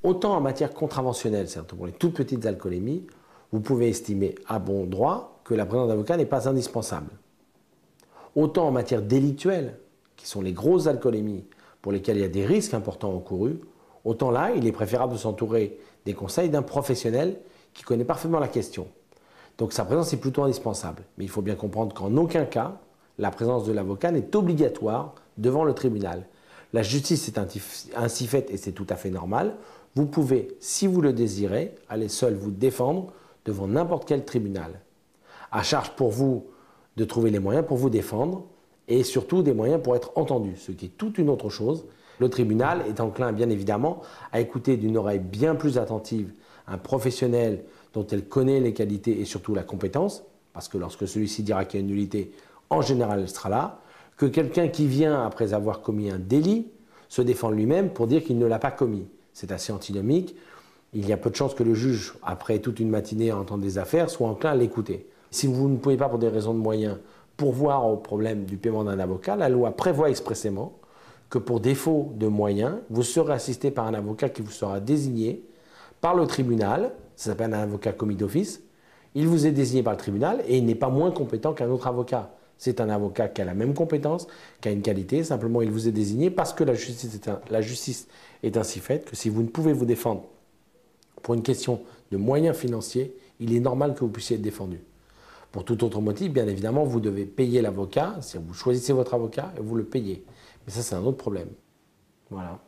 Autant en matière contraventionnelle, c'est-à-dire pour les toutes petites alcoolémies, vous pouvez estimer à bon droit que la présence d'avocat n'est pas indispensable. Autant en matière délictuelle, qui sont les grosses alcoolémies pour lesquelles il y a des risques importants encourus, autant là, il est préférable de s'entourer des conseils d'un professionnel qui connaît parfaitement la question. Donc sa présence est plutôt indispensable. Mais il faut bien comprendre qu'en aucun cas, la présence de l'avocat n'est obligatoire devant le tribunal. La justice est ainsi faite et c'est tout à fait normal. Vous pouvez, si vous le désirez, aller seul vous défendre devant n'importe quel tribunal. À charge pour vous de trouver les moyens pour vous défendre et surtout des moyens pour être entendu, ce qui est toute une autre chose. Le tribunal est enclin, bien évidemment, à écouter d'une oreille bien plus attentive un professionnel dont elle connaît les qualités et surtout la compétence, parce que lorsque celui-ci dira qu'il y a une nullité, en général, elle sera là, que quelqu'un qui vient, après avoir commis un délit, se défendre lui-même pour dire qu'il ne l'a pas commis. C'est assez antinomique. Il y a peu de chances que le juge, après toute une matinée à entendre des affaires, soit enclin à l'écouter. Si vous ne pouvez pas, pour des raisons de moyens, pourvoir au problème du paiement d'un avocat, la loi prévoit expressément que pour défaut de moyens, vous serez assisté par un avocat qui vous sera désigné par le tribunal, ça s'appelle un avocat commis d'office, il vous est désigné par le tribunal et il n'est pas moins compétent qu'un autre avocat. C'est un avocat qui a la même compétence, qui a une qualité, simplement il vous est désigné parce que la justice est ainsi faite que si vous ne pouvez vous défendre pour une question de moyens financiers, il est normal que vous puissiez être défendu. Pour tout autre motif, bien évidemment, vous devez payer l'avocat, si vous choisissez votre avocat, et vous le payez. Mais ça, c'est un autre problème. Voilà.